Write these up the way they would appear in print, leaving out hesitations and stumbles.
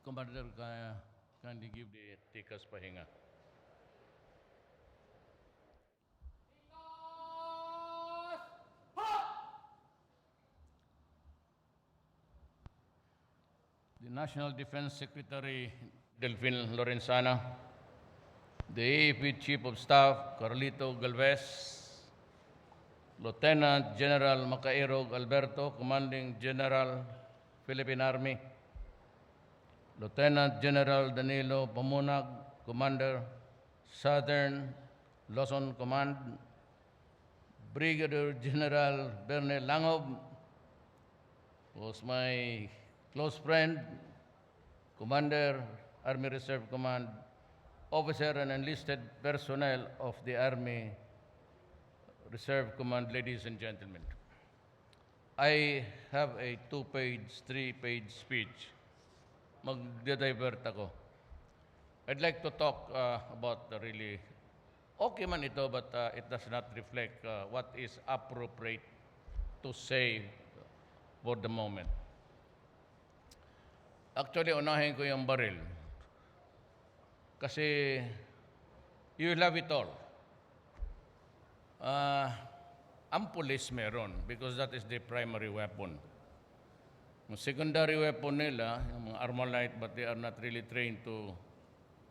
Commander, kindly give the tikas pahinga. The National Defense Secretary Delfin Lorenzana, the AAP Chief of Staff Carlito Galvez, Lieutenant General Macairog Alberto, Commanding General, Philippine Army, Lieutenant General Danilo Pamunag, Commander, Southern Luzon Command, Brigadier General Berne Langob, was my close friend, Commander, Army Reserve Command, officer and enlisted personnel of the Army Reserve Command, ladies and gentlemen. I have a 2-page, 3-page speech. Magdidivert ako. I'd like to talk about the really, okay man ito, but it does not reflect what is appropriate to say for the moment. Actually, unahin ko yung baril. Kasi you have it all. Ang police meron because that is the primary weapon. Yung secondary weapon nila, yung mga Armalite, but they are not really trained to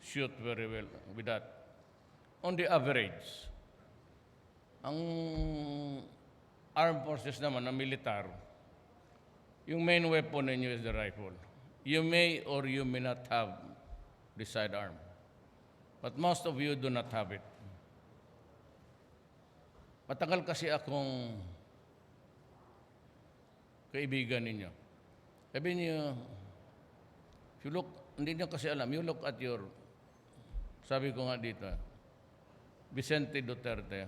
shoot very well with that. On the average, ang armed forces naman na militar, yung main weapon ninyo is the rifle. You may or you may not have the sidearm. But most of you do not have it. Matagal kasi akong kaibigan ninyo. Sabi niyo, if you look, hindi niyo kasi alam, you look at your, sabi ko nga dito, Vicente Duterte,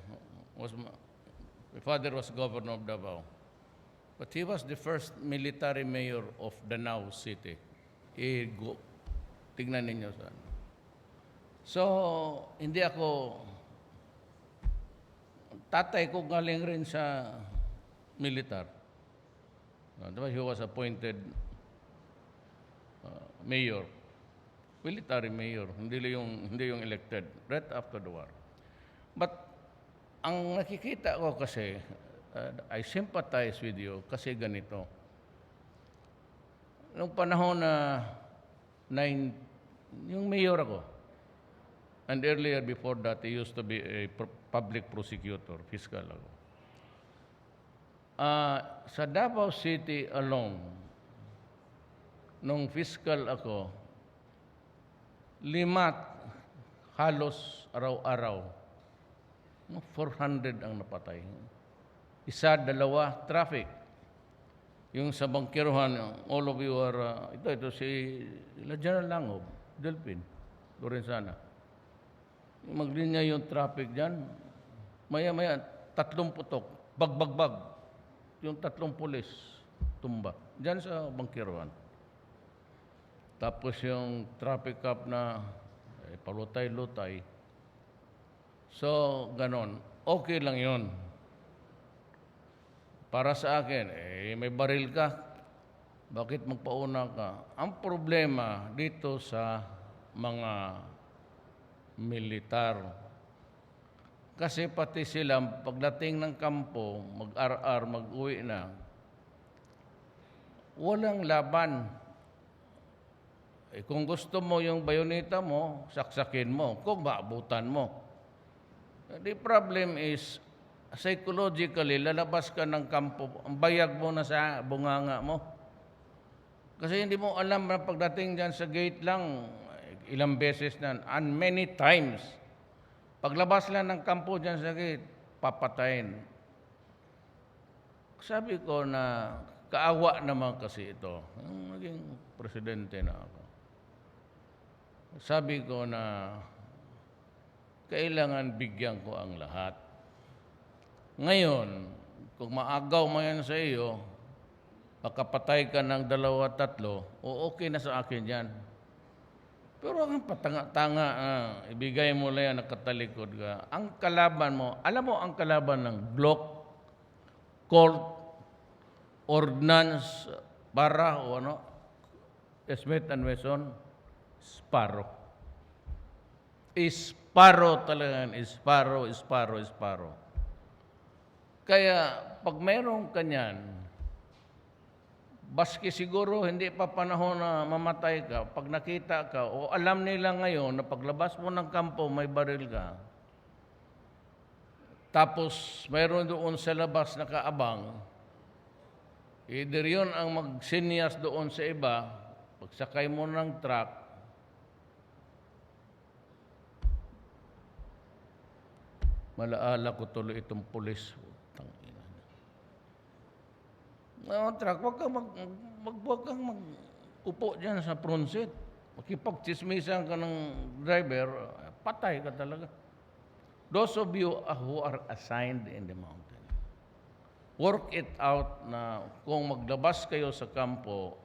my father was governor of Davao. But he was the first military mayor of Danao City. Tignan ninyo saan. So, hindi ako, tatay ko galing rin sa militar. He was appointed mayor, military mayor, hindi yung elected, right after the war. But ang nakikita ko kasi, I sympathize with you kasi ganito. Noong panahon na yung mayor ako, and earlier before that, I used to be a public prosecutor, fiscal ako. Sa Davao City alone, nung fiscal ako, 5 halos araw-araw, 400 ang napatay. 1, 2, traffic. Yung sa bangkiruhan, all of you are, ito si General Langob, Delphin, Lorenzana. Maglinya yung traffic dyan, maya-maya, 3 putok, bag. Yung 3 pulis, tumba. Diyan sa bangkiruan. Tapos yung traffic cop na palutay-lutay. So, ganon. Okay lang yon. Para sa akin, may baril ka. Bakit magpauna ka? Ang problema dito sa mga militar, kasi pati sila, pagdating ng kampo, mag-RR, mag-uwi na, walang laban. Kung gusto mo yung bayoneta mo, saksakin mo. Kung maabutan mo. The problem is, psychologically, lalabas ka ng kampo, ang bayag mo na sa bunganga mo. Kasi hindi mo alam na pagdating dyan sa gate lang, ilang beses na, and many times, paglabas lang ng kampo dyan sa gate, papatayin. Sabi ko na kaawa naman kasi ito. Yung naging presidente na ako. Sabi ko na kailangan bigyan ko ang lahat. Ngayon, kung maagaw mo yan sa iyo, makapatay ka ng 2, 3, o okay na sa akin yan. Pero ang patanga-tanga, ibigay mo lang yan, nakatalikod ka. Ang kalaban mo, alam mo ang kalaban ng Glock, Colt, Ordnance, para o ano, Smith and Wesson, Sparrow. Sparrow talaga yan, Sparrow. Kaya pag mayroong kanyan, baski siguro hindi pa panahon na mamatay ka, pag nakita ka, o alam nila ngayon na paglabas mo ng kampo may baril ka, tapos mayroon doon sa labas nakaabang, either yun ang magsinyas doon sa iba, pagsakay mo ng truck, malaala ko tuloy itong pulis. Truck, wag kang mag-upo dyan sa front seat. Makipag-chismisan ka ng driver, patay ka talaga. Those of you who are assigned in the mountain, work it out na kung maglabas kayo sa kampo,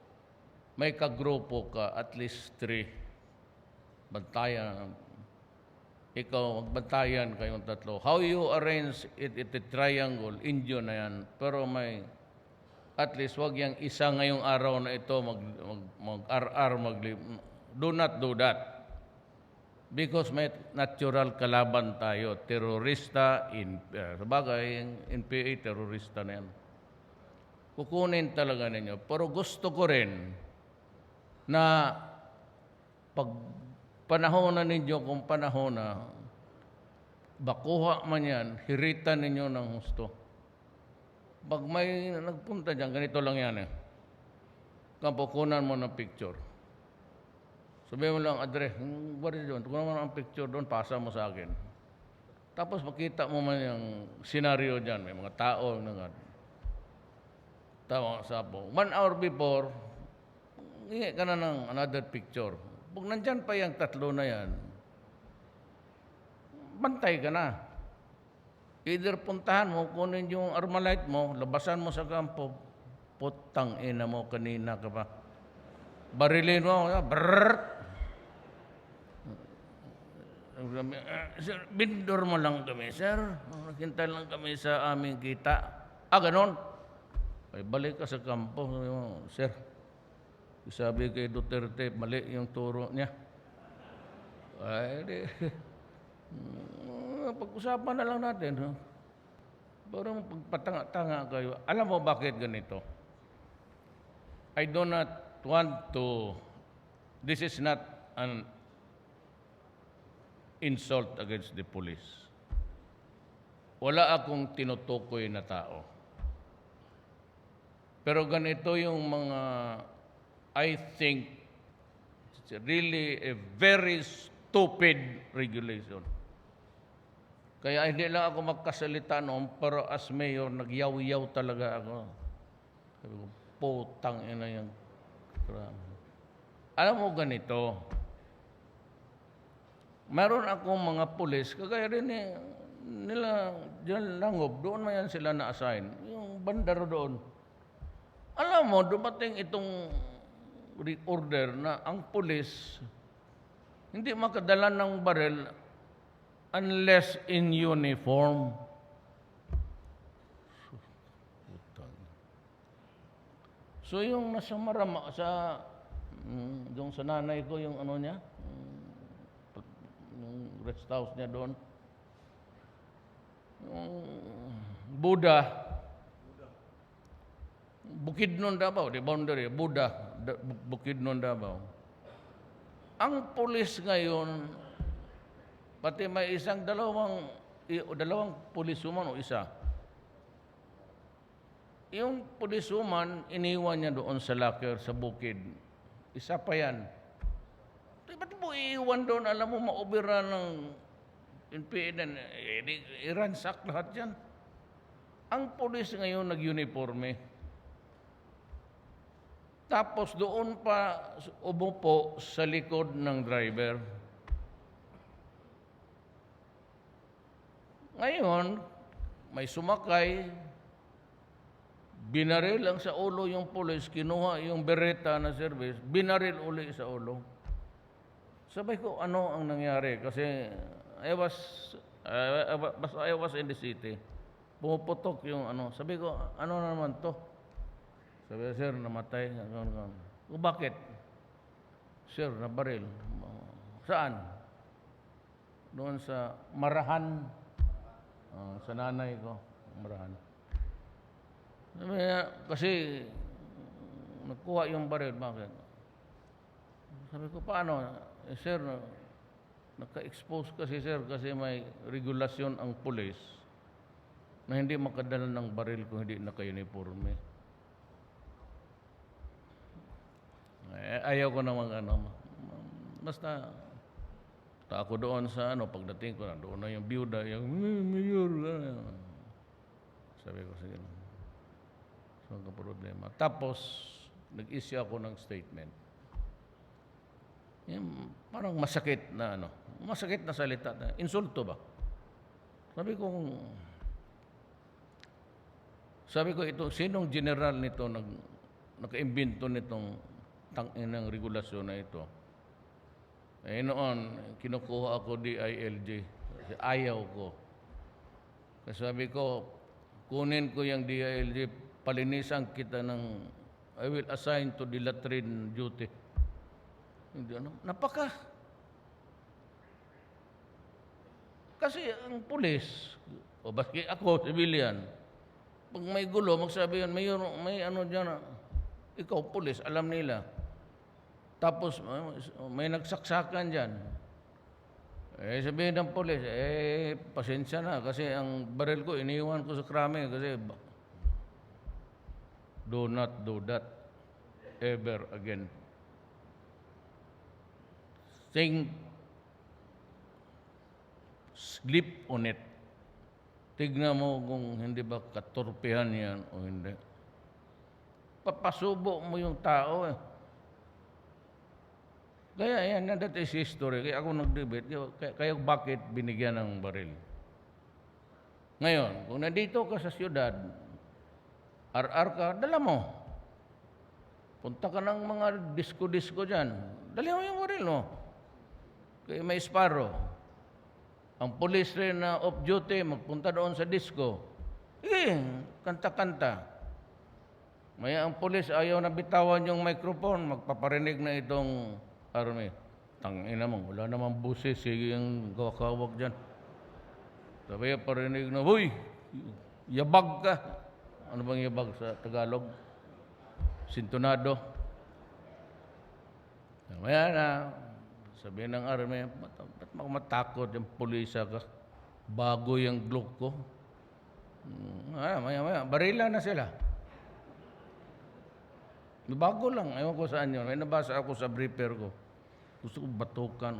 may kagrupo ka, at least 3. Bantayan. Ikaw, magbantayan kayong 3. How you arrange it, a triangle, Indio na yan. Pero may at least wag yang isa ngayong araw na ito mag-RR, do not do that. Because may natural kalaban tayo. Terorista, sabagay, in PA, terorista na yan. Kukunin talaga ninyo. Pero gusto ko rin na pag panahon na ninyo, kung panahon na, bakuha man yan, hiritan ninyo ng gusto. Pag may nagpunta dyan, ganito lang yan eh. Kapukunan mo ng picture. Sabihin mo lang, address, what is yun? Tukunan mo ng picture doon, pasa mo sa akin. Tapos makita mo man yung senaryo dyan, may mga tao na tama sa po. 1 hour before, hingi ka na ng another picture. Pag nandyan pa yung 3 na yan, bantay ka na. Either puntahan mo, kunin yung Armalite mo, labasan mo sa kampo, putang ina mo, kanina ka pa. Barilin mo, brrrr. Sir, bindor mo lang kami, sir. Nakintay lang kami sa aming kita. Ganon. Ay, balik ka sa kampo. Sir, sabi kay Duterte, mali yung turo niya. Ay, di. Pag-usapan na lang natin. Pero pagpatanga-tanga kayo. Alam mo bakit ganito? I do not want to, this is not an insult against the police. Wala akong tinutukoy na tao. Pero ganito yung mga, I think, it's really a very stupid regulation. Kaya hindi lang ako magkasalita noon, pero as mayor, nagyaw-yaw talaga ako. Sabi ko, putang ina yung alam mo ganito, meron akong mga pulis, kagaya rin nila, dyan Langob, doon na yan sila na-assign. Yung bandaro doon. Alam mo, dumating itong order na ang pulis hindi makadala ng baril unless in uniform. So yung nasa Marama, yung sa nanay ko, yung ano niya, yung rest house niya doon, yung Buddha, Bukidnon Davao, the boundary, Buddha, Bukidnon Davao. Ang pulis ngayon, pati may dalawang pulisuman o isa. Yung pulisuman, iniwan niya doon sa locker, sa bukid. Isa pa yan. Ba't mo iiwan doon? Alam mo, maubira ng NPN, i-ransack lahat yan. Ang pulis ngayon nag-uniforme. Tapos doon pa umupo sa likod ng driver. Ngayon, may sumakay, binaril lang sa ulo yung pulis, kinuha yung bereta na service, binaril uli sa ulo. Sabay ko, ano ang nangyari? Kasi I was, I was in the city. Pumuputok yung ano. Sabi ko, ano na naman to? Sabi ko, sir, namatay. O bakit? Sir, nabaril. Saan? Doon sa Marahan. Sa nanay ko. Marahan. Sabi niya, kasi nagkuha yung baril. Bakit? Sabi ko, paano? Sir, naka-expose kasi sir kasi may regulasyon ang pulis na hindi makadala ng baril kung hindi naka-uniforme. Ayaw ko naman basta ako doon sa pagdating ko doon na yung biyuda, yung mayor. Sabi ko, sige. So, ang problema. Tapos, nag-issue ako ng statement. Yung parang masakit na masakit na salita na insulto ba? Sabi ko ito, sinong general nito naka-imbento nitong tanginang regulasyon na ito? Noon, kinukuha ako DILG. Kasi ayaw ko. Kasi sabi ko, kunin ko yung DILG, palinisan kita I will assign to the latrine duty. Hindi napaka. Kasi ang pulis, o baski ako, civilian, pag may gulo, magsabi yan, may dyan, ikaw pulis, alam nila. Tapos may nagsaksakan dyan. Sabihin ng pulis, pasensya na kasi ang baril ko, iniwan ko sa krame kasi do not do that ever again. Sleep on it. Tignan mo kung hindi ba katorpehan yan o hindi. Papasubo mo yung tao Kaya yan, that is history. Kaya ako nag-debate. Kaya bakit binigyan ng baril? Ngayon, kung nandito ka sa siyudad, RR ka, dala mo. Punta ka ng mga disco-disco dyan. Dali mo yung baril, no? Kaya may Sparrow. Ang police rin na off-duty, magpunta doon sa disco. Kanta-kanta. Maya ang police ayaw na bitawan yung microphone, magpaparinig na itong army. Tangina mo, wala namang buses, sige yung kawak dyan. Sabi parinig na, huy, yabag ka. Ano bang yabag sa Tagalog? Sintonado. Maya na, sabi ng army, ba't matakot yung pulisa ka? Bago yung Glock ko. Maya, barila na sila. Bago lang, ayaw ko saan yun. May nabasa ako sa briefer ko. Gusto ko batukan.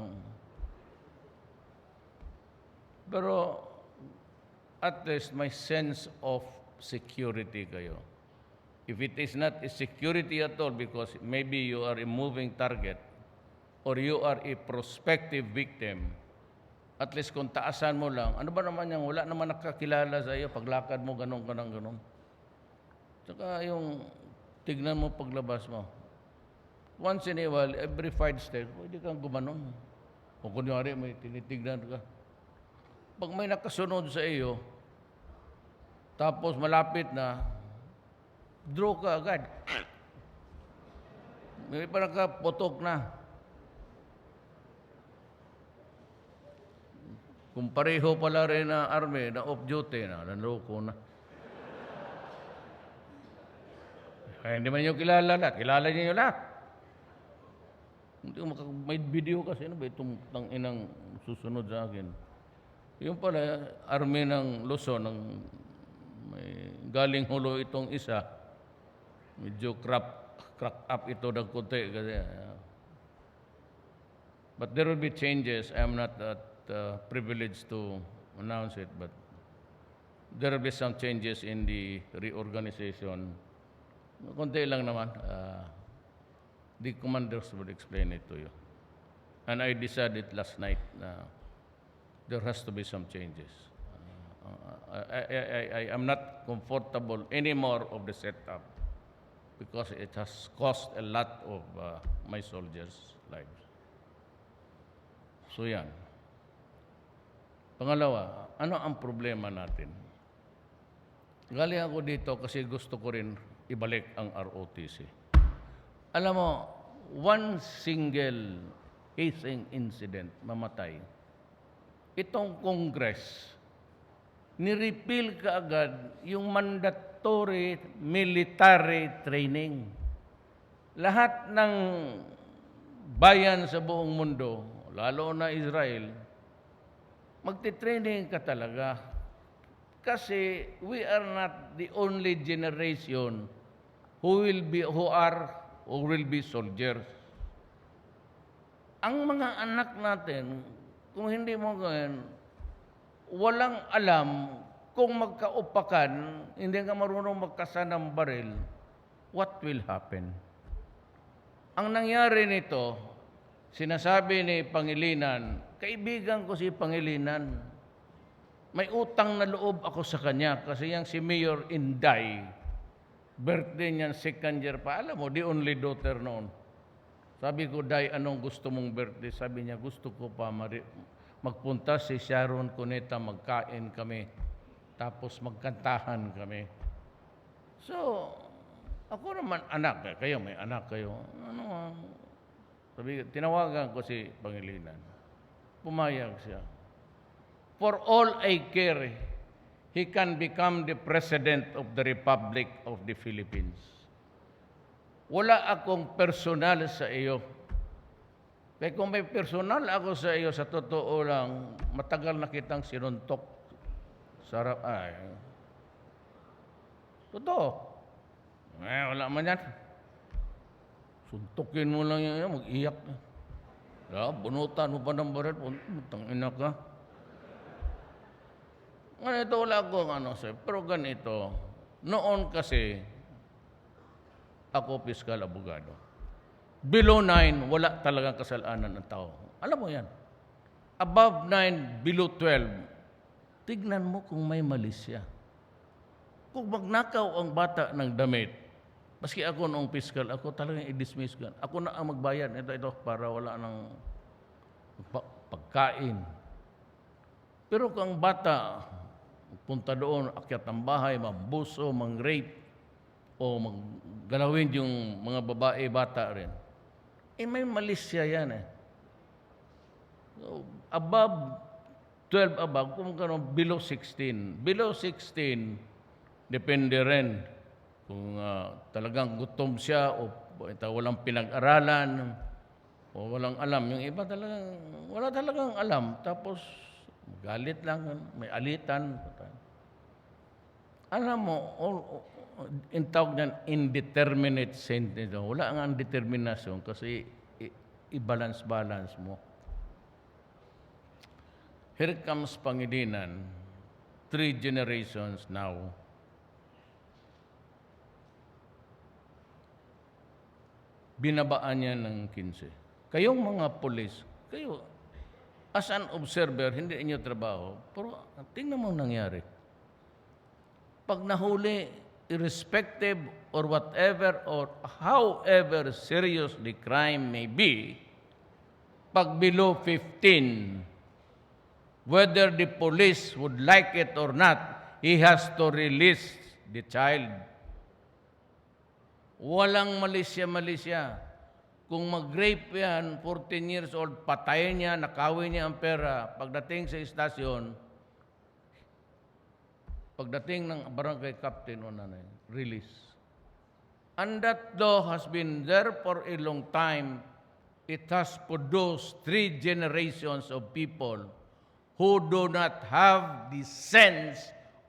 Pero, at least my sense of security kayo. If it is not a security at all because maybe you are a moving target or you are a prospective victim, at least kung taasan mo lang, ano ba naman yan? Wala naman nakakilala sa iyo. Paglakad mo, ganon. Tsaka yung tignan mo paglabas mo. Once in a while, every 5 steps, pwede kang gumanon. O kunyari, may tinitignan ka. Pag may nakasunod sa iyo, tapos malapit na, draw ka agad. May parang kapotok na. Kung pareho pala rin na army, na off-duty na, nanloko na. Kaya hindi man nyo kilala lahat. Kilala niyo lahat. May video kasi, ano ba itong tanginang susunod sa akin. Yung pala, army ng Luzon, may galing hulo itong isa. Medyo crack up ito ng konti. Kasi, but there will be changes. I am not privileged to announce it, but there will be some changes in the reorganization. Konti lang naman. The commanders will explain it to you. And I decided last night na there has to be some changes. I am not comfortable anymore of the setup because it has cost a lot of my soldiers' lives. So yan. Pangalawa, ano ang problema natin? Galing ako dito kasi gusto ko rin ibalik ang ROTC. Alam mo, one single hazing incident, mamatay. Itong Congress, ni-repeal kaagad yung mandatory military training. Lahat ng bayan sa buong mundo, lalo na Israel, magti-training ka talaga. Kasi we are not the only generation who will be soldiers. Ang mga anak natin, kung hindi mo gawin, walang alam kung magkaupakan, hindi ka marunong magkasan ng baril, what will happen? Ang nangyari nito, sinasabi ni Pangilinan, kaibigan ko si Pangilinan, may utang na loob ako sa kanya kasi yung si Mayor Inday, birthday niyan, 2nd year pa. Alam mo, the only daughter noon. Sabi ko, Day, anong gusto mong birthday? Sabi niya, gusto ko pa magpunta si Sharon Cuneta, magkain kami, tapos magkantahan kami. So, ako naman anak, kayo may anak kayo. Sabi, tinawagan ko si Pangilinan. Pumayag siya. For all I care, he can become the President of the Republic of the Philippines. Wala akong personal sa iyo. Kaya kung may personal ako sa iyo, sa totoo lang, matagal na kitang sinuntok. Sarap, totoo. Wala man yan. Suntukin mo lang yan, mag-iyak. Bunutan mo pa ng barat, tangina ka. Ganito wala akong sir. Pero ganito, noon kasi, ako piskal abogado. Below 9, wala talagang kasalanan ng tao. Alam mo yan. Above 9, below 12, tignan mo kung may mali siya. Kung magnakaw ang bata ng damit, maski ako noong piskal, ako talagang i-dismiss ko. Ako na ang magbayad. Ito, para wala ng pagkain. Pero kung ang bata, punta doon, akyat ng bahay, mambuso, mang-rape, o maggalawin yung mga babae, bata rin. May malis siya yan So, above, 12 above, kung below 16. Below 16, depende rin kung talagang gutom siya o walang pinag-aralan o walang alam. Yung iba talagang, wala talagang alam. Tapos, galit lang, may alitan. Alam mo, in tawag niyan, indeterminate sentence. Wala ang determinasyon kasi i-balance-balance mo. Here comes Pangilinan, 3 generations now. Binabaan niya ng 15. Kayong mga pulis, kayo, as an observer, hindi inyo trabaho, pero tingnan mo nangyari. Pag nahuli, irrespective or whatever or however serious the crime may be, pag below 15, whether the police would like it or not, he has to release the child. Walang malisya-malisya. Kung mag-rape yan, 14 years old, patayin niya, nakawin niya ang pera, pagdating sa istasyon, pagdating ng barangay captain o nanay, release. And that law has been there for a long time. It has produced 3 generations of people who do not have the sense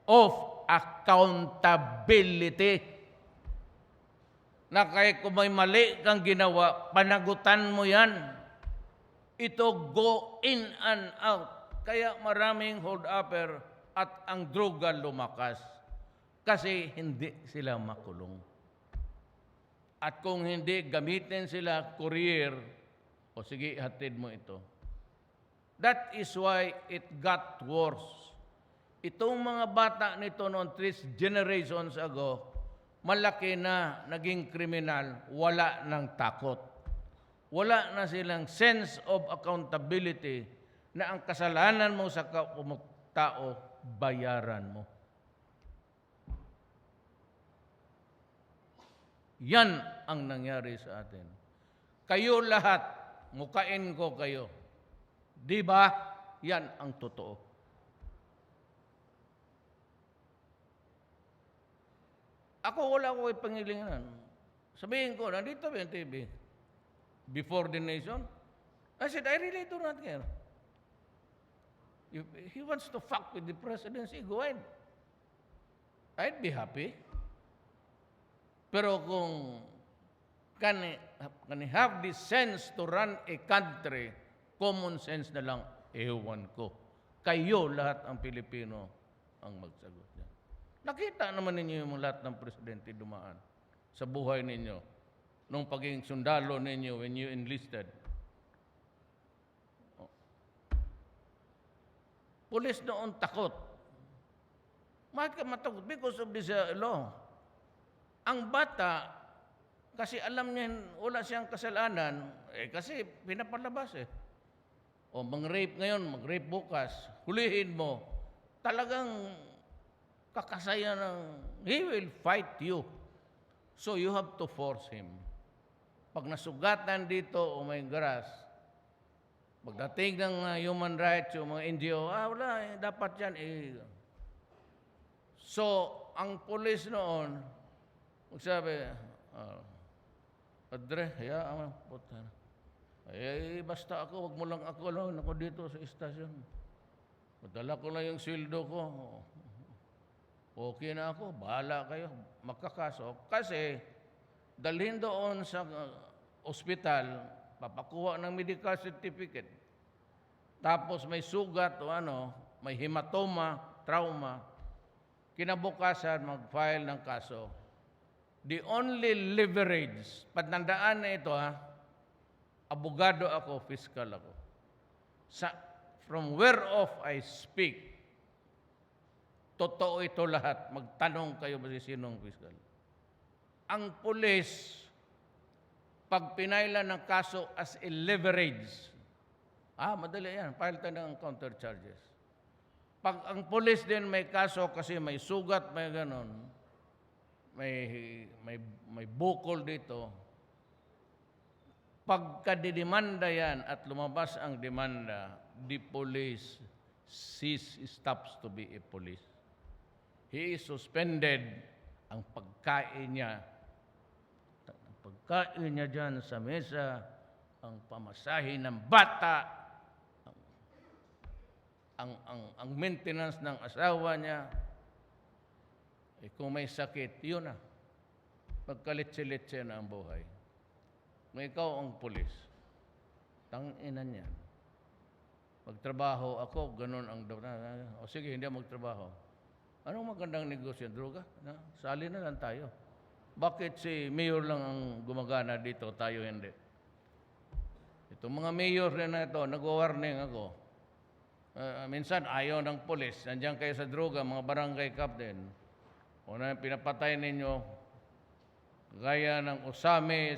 of accountability. Na kahit kung may mali kang ginawa, panagutan mo yan. Ito go in and out. Kaya maraming hold-upper at ang droga lumakas. Kasi hindi sila makulong. At kung hindi, gamitin sila courier, o sige, hatid mo ito. That is why it got worse. Itong mga bata nito noon 3 generations ago, malaki na, naging kriminal, wala ng takot. wala na silang sense of accountability na ang kasalanan mo sa tao, bayaran mo. Yan ang nangyari sa atin. Kayo lahat, mukain ko kayo. Di ba? Yan ang totoo. Ako wala ko ipangilingan. Sabihin ko, nandito ba yung TV? Before the nation? I said, I really do not care. If he wants to fuck with the presidency, go ahead. I'd be happy. Pero kung can have the sense to run a country, common sense na lang, ewan ko. Kayo lahat ang Pilipino ang magsagot niya. Nakita naman ninyo yung lahat ng presidente dumaan sa buhay ninyo nung pagiging sundalo ninyo when you enlisted. Pulis noon takot. Bakit ka matakot? Because of this law. Ang bata, kasi alam niya, wala siyang kasalanan, kasi pinapalabas O mang-rape ngayon, mag-rape bukas, hulihin mo, talagang kakasaya ng, he will fight you. So you have to force him. Pag nasugatan dito, oh my gosh, pagdating ng human rights, yung mga NGO, wala, dapat yan. So, ang pulis noon, magsabi, Padre, hayaan mo, puta. Basta ako, wag mo lang ako lang, ako dito sa istasyon. Madala ko lang yung sweldo ko. Okay na ako, bahala kayo, magkakaso. Kasi, dalhin doon sa ospital, papakuha ng medical certificate. Tapos may sugat o may hematoma, trauma. Kinabukasan, mag-file ng kaso. The only leverage, patandaan na ito abogado ako, fiscal ako. From whereof I speak, totoo ito lahat. Magtanong kayo ba si sinong fiscal? Ang pulis, pag pinailan ng kaso as a leverage, madali yan, file tayo ng counter charges. Pag ang pulis din may kaso kasi may sugat, may ganon, may bukol dito, pagka-didemanda yan at lumabas ang demanda, the police stops to be a police. He is suspended. Ang pagkain niya dyan sa mesa, ang pamasahe ng bata, ang maintenance ng asawa niya, kung may sakit, yun na. Pagkalitsi-litsi na ang buhay. Kung ikaw ang pulis, tanginan niya. Magtrabaho ako, ganun ang o sige, hindi magtrabaho. Anong magandang negosyo? Droga? Sali na lang tayo. Bakit si mayor lang ang gumagana dito, tayo hindi? Itong mga mayor na ito, nag-warning ako. Minsan, ayaw ng pulis. Nandiyan kayo sa droga, mga barangay captain. O na pinapatay ninyo, gaya ng Osame,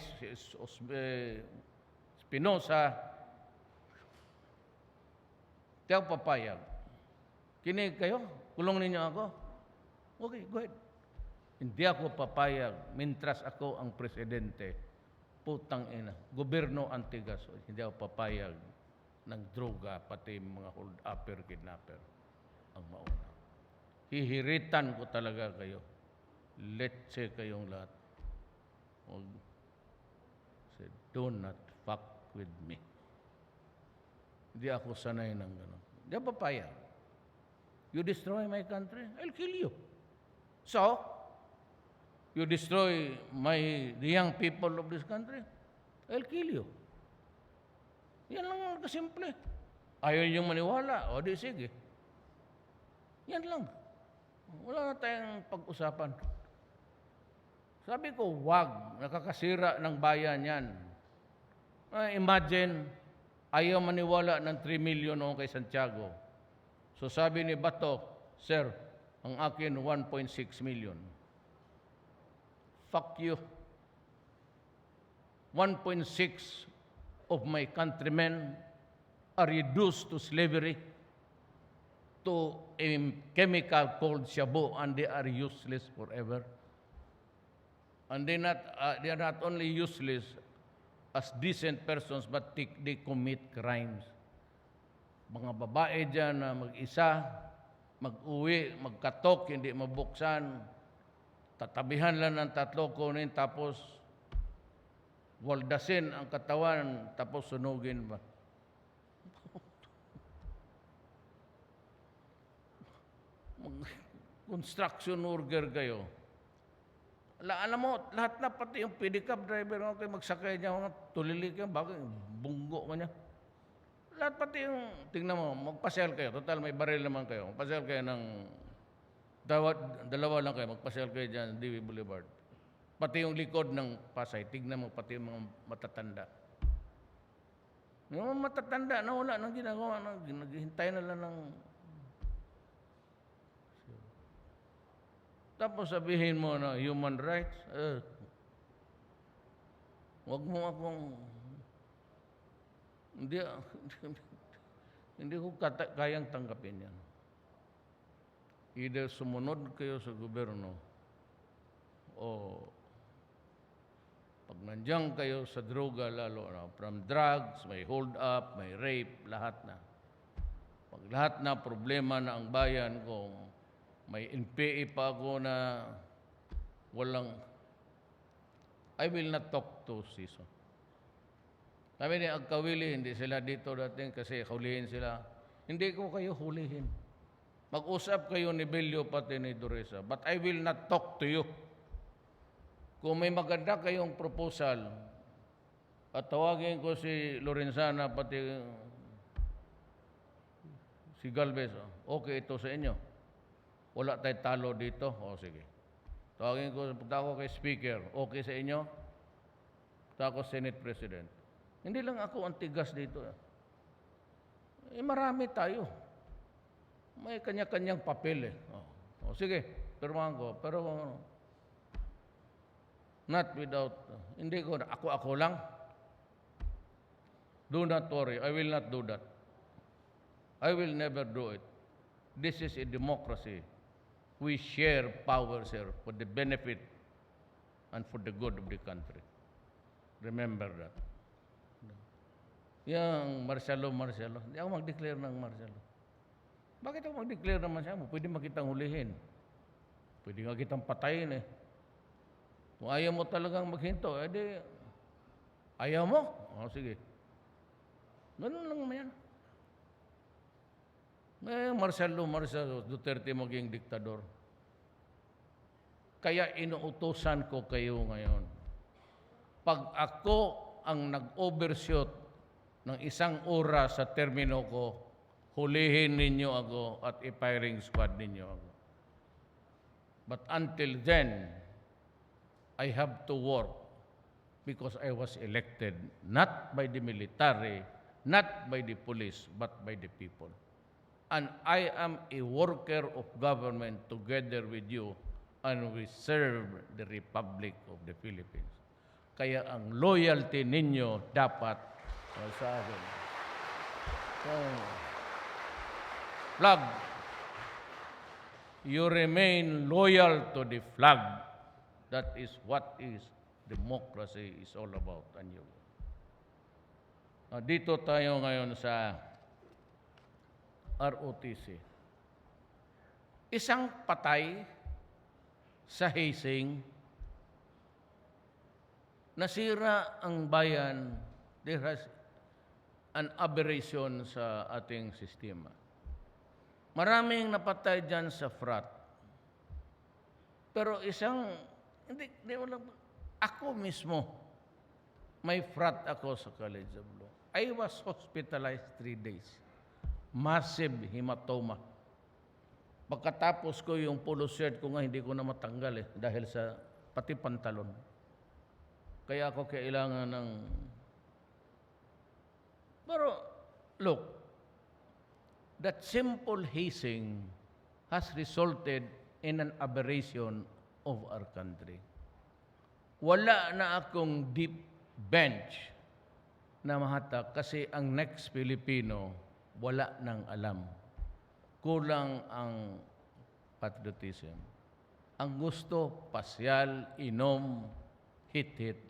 Espinosa, tiyaw papayag. Kinig kayo, kulong ninyo ako. Okay, go ahead. Hindi ako papayag, mintras ako ang presidente. Putang ina, gobyerno Antigas, hindi ako papayag ng droga, pati mga hold-upper, kidnapper, ang mauna. Hihiritan ko talaga kayo. Letse kayong lahat. Say, do not fuck with me. Hindi ako sanay ng gano'n. Hindi ako papayag. You destroy my country, I'll kill you. So, you destroy the young people of this country, I'll kill you. Yan lang ang kasimple. Ayaw niyong maniwala, o di sige. Yan lang. Wala na tayong pag-usapan. Sabi ko, wag, nakakasira ng bayan yan. Imagine, ayaw maniwala ng 3 million noong kay Santiago. So sabi ni Bato, Sir, ang akin 1.6 million. Fuck you. 1.6 of my countrymen are reduced to slavery, to a chemical called shabu, and they are useless forever. And they are not only useless as decent persons, but they commit crimes. Mga babae dyan na mag-isa, mag-uwi, magkatok, hindi mabuksan, tatabihan lang ng 3 kunin, tapos waldasin ang katawan, tapos sunugin ba? Construction worker kayo. Alam mo, lahat na, pati yung pedicab driver, kayo magsakay niya, mga tulilik yan, bakit bunggo ka niya. Lahat pati yung, tingnan mo, magpasyal kayo, total may baril naman kayo, magpasyal kayo ng, dalawa lang kayo, magpasyal kayo dyan, DB Boulevard. Pati yung likod ng Pasay, tignan mo, pati yung mga matatanda. Yung mga matatanda na wala nang ginagawa, naghihintay na lang ng... Tapos sabihin mo na human rights, wag mo akong, hindi ko kayang tanggapin yan. Either sumunod kayo sa gobyerno, o pag nandiyan kayo sa droga, lalo from drugs, may hold up, may rape, lahat na. Pag lahat na problema na ang bayan, kung may NPA pa ako na walang, I will not talk to season. Sabi ni Agkawili, hindi sila dito dating kasi hulihin sila. Hindi ko kayo hulihin. Mag-usap kayo ni Belio pati ni Duresa. But I will not talk to you. Kung may maganda kayong proposal, at tawagin ko si Lorenzana pati si Galvez, okay ito sa inyo. Wala tayo talo dito. O sige. Tawagin ko, punta ako kay Speaker. Okay sa inyo? Punta ako Senate President. Hindi lang ako ang tigas dito. Marami tayo. May kanya-kanyang papel O sige, pirmahan ko. Pero not without, hindi ko, ako lang. Do not worry. I will not do that. I will never do it. This is a democracy. We share power, sir, for the benefit and for the good of the country. Remember that. Yang Marcelo, hindi ako mag-declare ng Marcelo. Bakit ako mag-declare ng Marcelo? Pwede makitang hulihin. Pwede nga kitang patayin Kung ayaw mo talagang maghinto, edi ayaw mo? O sige. Ganun lang naman yan. Marcelo Duterte maging diktador. Kaya inuutosan ko kayo ngayon. Pag ako ang nag-overshoot ng 1 oras sa termino ko, hulihin ninyo ako at i-firing squad ninyo ako. But until then, I have to work because I was elected not by the military, not by the police, but by the people. And I am a worker of government together with you, and we serve the Republic of the Philippines. Kaya ang loyalty ninyo dapat sa akin. Flag. You remain loyal to the flag. That is what is democracy is all about. And you. Dito tayo ngayon sa ROTC. Isang patay sa hazing, nasira ang bayan, there has an aberration sa ating sistema. Maraming napatay dyan sa frat. Pero ako mismo, may frat ako sa College of Law. I was hospitalized 3 days. Massive hematoma. Pagkatapos ko yung polo shirt ko nga, hindi ko na matanggal dahil sa pati pantalon. Kaya ako kailangan ng... Pero, look, that simple hazing has resulted in an aberration of our country. Wala na akong deep bench na mahatak kasi ang next Filipino wala nang alam. Kulang ang patriotism. Ang gusto, pasyal, inom, hit-hit.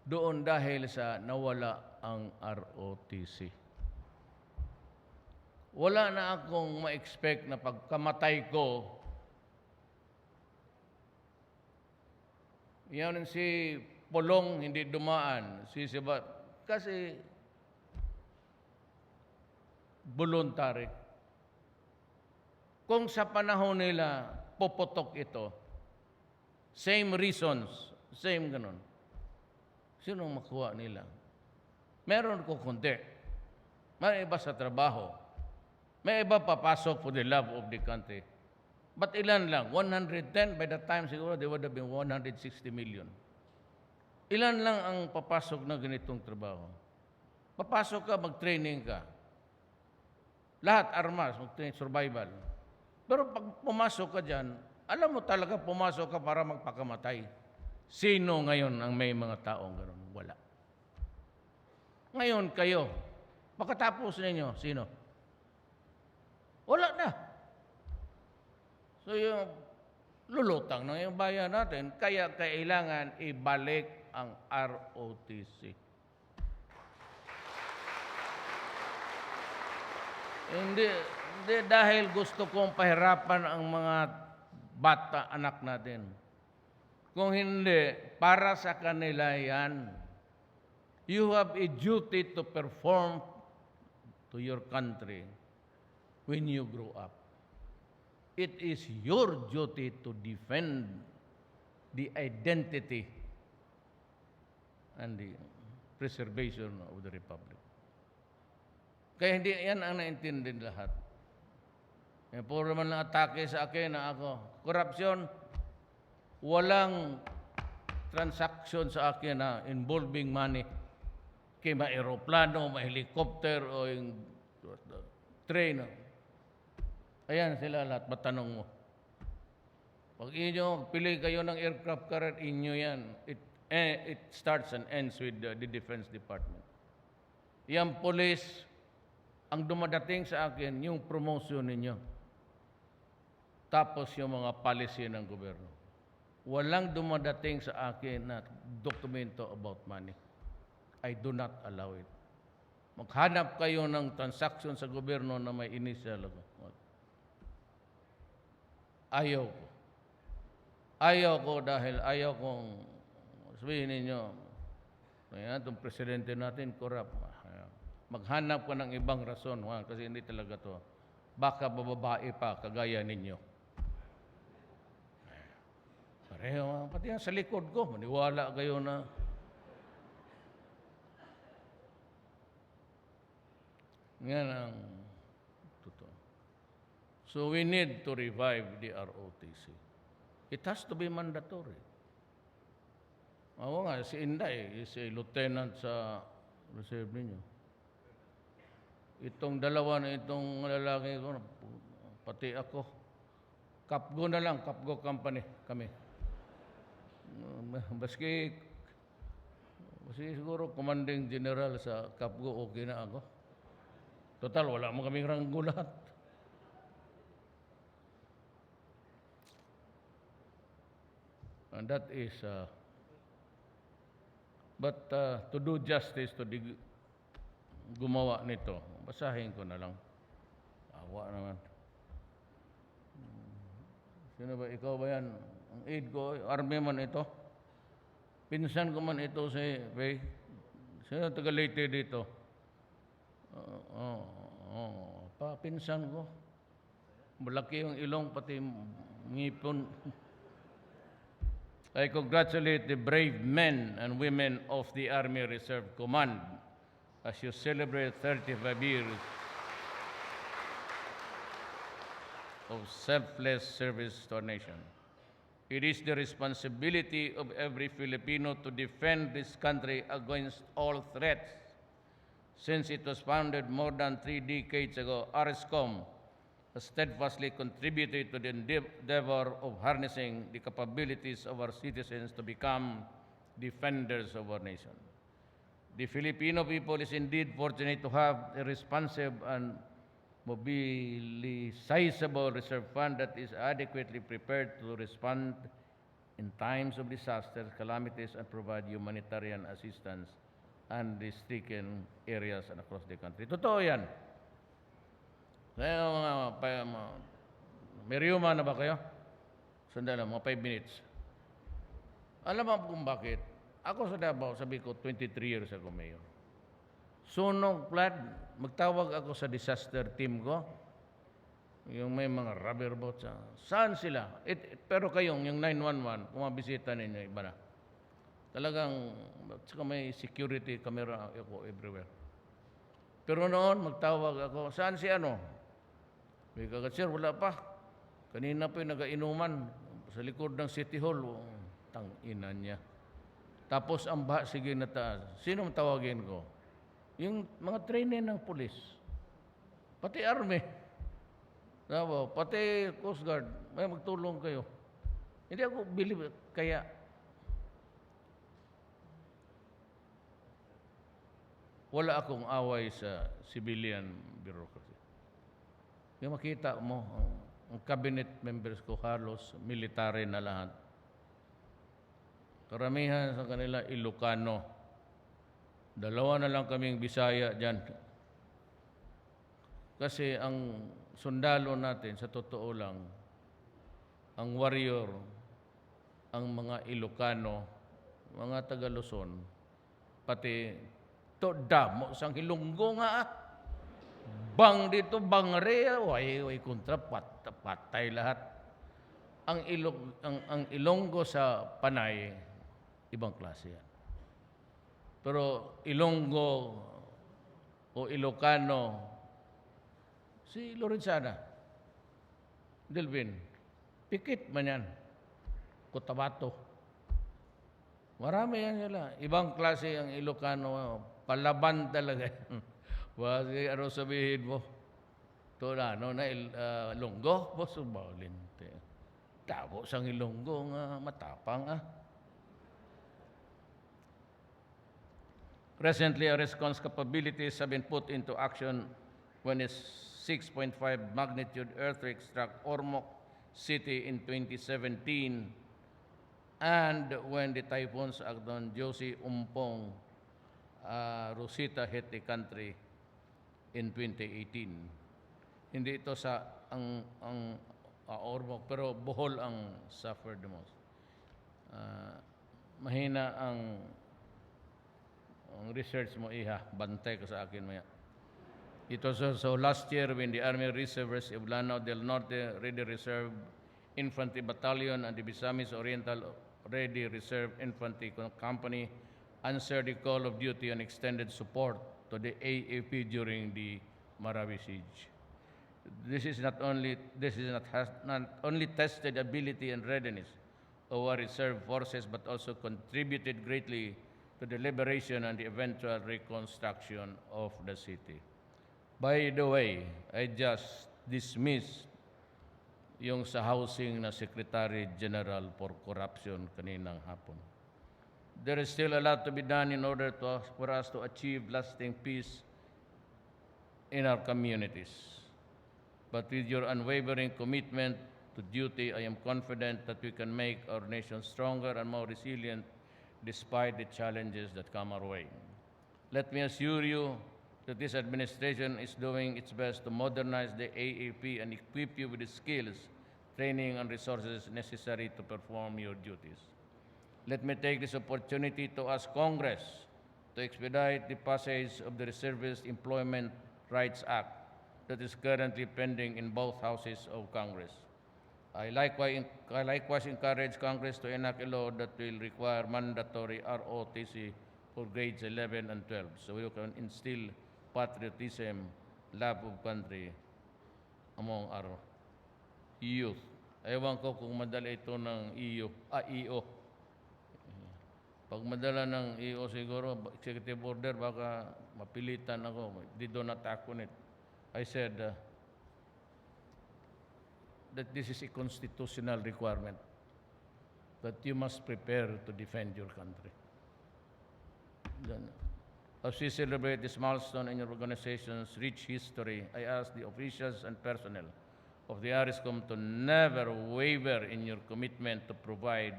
Doon dahil sa nawala ang ROTC. Wala na akong ma-expect na pagkamatay ko, yan si Polong hindi dumaan, si Sibat, kasi voluntary. Kung sa panahon nila, puputok ito, same reasons, same ganun. Sinong makuha nila? Meron ko konti. May iba sa trabaho. May iba papasok for the love of the country. But ilan lang? 110? By the time siguro, they would have been 160 million. Ilan lang ang papasok na ganitong trabaho? Papasok ka, mag-training ka. Lahat, armas, mag-training, survival. Pero pag pumasok ka dyan, alam mo talaga pumasok ka para magpakamatay. Sino ngayon ang may mga taong gano'n? Wala. Ngayon kayo, pagkatapos ninyo, sino? Wala na. So yung lulutang na yung bayan natin, kaya kailangan ibalik ang ROTC. Hindi dahil gusto kong pahirapan ang mga bata, anak natin. Kung hindi, para sa kanila yan. You have a duty to perform to your country when you grow up. It is your duty to defend the identity and the preservation of the Republic. Kaya hindi yan ang naintindihan lahat. Yan, puro man lang atake sa akin na ako. Korupsyon, walang transaction sa akin na involving money. Kaya may aeroplano, may helicopter, o yung train. Ayan sila lahat, matanong mo. Pag inyo, pili kayo ng aircraft carrier, inyo yan. It starts and ends with the Defense Department. Yang police, ang dumadating sa akin, yung promotion ninyo. Tapos yung mga policy ng gobyerno. Walang dumadating sa akin na dokumento about money. I do not allow it. Maghanap kayo ng transaction sa gobyerno na may initial. Ayaw ko. Ayaw ko dahil ayaw kong sabihin ninyo, itong presidente natin, corrupt. Maghanap ka ng ibang rason, kasi hindi talaga to. Baka bababae pa, kagaya ninyo. Pareho, pati yan sa likod ko, maniwala kayo na. Yan ang totoo. So we need to revive the ROTC. It has to be mandatory. Oo nga, si Inday, si lieutenant sa reserve ninyo. Itong dalawa na itong lalaki ko, pati ako, Kapgo na lang, Kapgo company kami. Baski siguro commanding general sa Kapgo, okay na ako. Total, wala mo kaming ranggo lahat. And that is, but to do justice to the gumawa nito, basahin ko na lang. Awa naman. Sino ba? Ikaw ba yan? Ang aid ko, army man ito. Pinsan ko man ito si Faye. Sino taga Leyte dito? Pinsan ko. Malaki yung ilong, pati ngipon. I congratulate the brave men and women of the Army Reserve Command as you celebrate 35 years of selfless service to our nation. It is the responsibility of every Filipino to defend this country against all threats. Since it was founded more than 3 decades ago, RSCOM has steadfastly contributed to the endeavor of harnessing the capabilities of our citizens to become defenders of our nation. The Filipino people is indeed fortunate to have a responsive and mobilizable reserve fund that is adequately prepared to respond in times of disasters, calamities, and provide humanitarian assistance and the stricken areas and across the country. Totoo yan. Kaya may riyuma na ba kayo? Sandali lang, mga 5 minutes. Alam mo kung bakit? Ako sa Davao, sabi ko, 23 years ako mayor. Sunog, flood, magtawag ako sa disaster team ko. Yung may mga rubber boats. Saan sila? Pero kayong, yung 911, kung mabisita ninyo, iba na. Talagang, saka may security camera ako everywhere. Pero noon, magtawag ako, saan si ano? May kagat, sir, wala pa. Kanina po yung nag-ainuman sa likod ng City Hall. Tang-ina niya. Tapos ang baha, sige na taas. Sino tawagin ko? Yung mga trainee ng pulis. Pati army. Pati Coast Guard. May magtulong kayo. Hindi ako believe. Kaya, wala akong away sa civilian bureaucracy. Yung makita mo, ang cabinet members ko halos military na lahat. Karamihan sa kanila Ilocano. 2 na lang kaming Bisaya dyan. Kasi ang sundalo natin, sa totoo lang, ang warrior, ang mga Ilocano, mga taga Luzon, pati to damo sang Ilonggo nga. Bang dito, bang rea, way kontra, patay lahat. Ang Ilonggo sa Panay, ibang klase yan. Pero Ilonggo o Ilocano, si Lorenzana, Delvin, pikit man yan. Cotabato. Marami yan sila. Ibang klase ang Ilocano, palaban talaga yan. Ano sabihin mo? Ito na, Ilonggo? Boso baulinte. Tabo sang Ilonggo nga matapang Recently, our response capabilities have been put into action when a 6.5 magnitude earthquake struck Ormoc City in 2017 and when the typhoons Agdon, Josie, Umpong, Rosita hit the country in 2018. Hindi ito sa Ormoc, pero Bohol ang suffered the most. Mahina ang research mo, bantay ko sa akin maya. It was also last year when the Army Reservists of Lanao del Norte Ready Reserve Infantry Battalion and the Misamis Oriental Ready Reserve Infantry Company answered the call of duty and extended support to the AAP during the Marawi siege. This has not only tested ability and readiness of our reserve forces, but also contributed greatly to the liberation and the eventual reconstruction of the city. By the way, I just dismissed yung sa housing na Secretary General for Corruption kaninang hapon. There is still a lot to be done in order for us to achieve lasting peace in our communities. But with your unwavering commitment to duty, I am confident that we can make our nation stronger and more resilient despite the challenges that come our way. Let me assure you that this administration is doing its best to modernize the AAP and equip you with the skills, training, and resources necessary to perform your duties. Let me take this opportunity to ask Congress to expedite the passage of the Reservist Employment Rights Act that is currently pending in both houses of Congress. I likewise encourage Congress to enact a law that will require mandatory ROTC for grades 11 and 12 so we can instill patriotism, love of country among our youth. Ewan ko kung madala ito ng EO. Pag madala ng EO siguro, executive order, baka mapilitan ako. They do not act on it. I said, that this is a constitutional requirement, that you must prepare to defend your country. As we celebrate this milestone in your organization's rich history, I ask the officials and personnel of the ARISCOM to never waver in your commitment to provide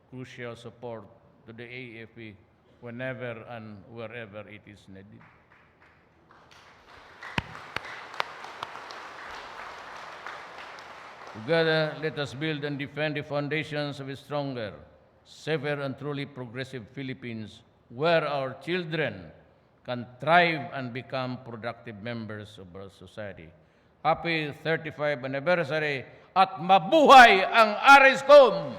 crucial support to the AFP whenever and wherever it is needed. Together, let us build and defend the foundations of a stronger, safer, and truly progressive Philippines, where our children can thrive and become productive members of our society. Happy 35th anniversary at mabuhay ang ARISCOM!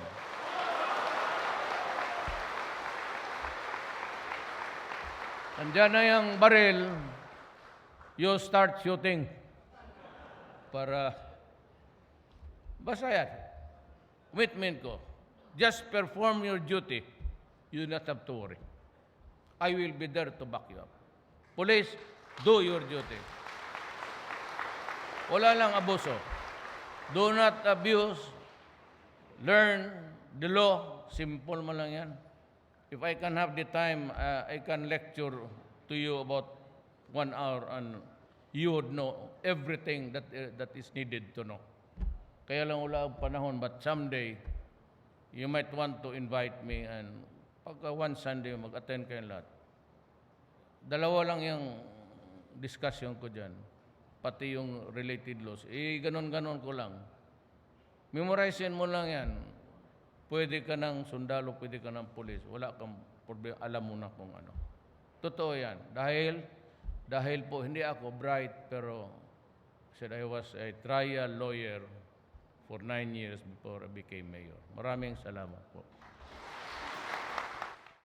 Andiyan na yung baril, you start shooting para basta yan. Commitment ko. Just perform your duty. You do not have to worry. I will be there to back you up. Police, do your duty. Wala lang abuso. Do not abuse. Learn the law. Simple mo lang yan. If I can have the time, I can lecture to you about 1 hour and you would know everything that is needed to know. Kaya lang wala ang panahon, but someday, you might want to invite me and pagka one Sunday, mag-attend kayo lahat. Dalawa lang yung discussion ko dyan, pati yung related laws. Ganon-ganon ko lang. Memorizein mo lang yan. Pwede ka ng sundalo, pwede ka ng pulis. Wala kang problema, alam mo na kung ano. Totoo yan. Dahil po, hindi ako bright, pero said I was a trial lawyer for 9 years before I became mayor. Maraming salamat po.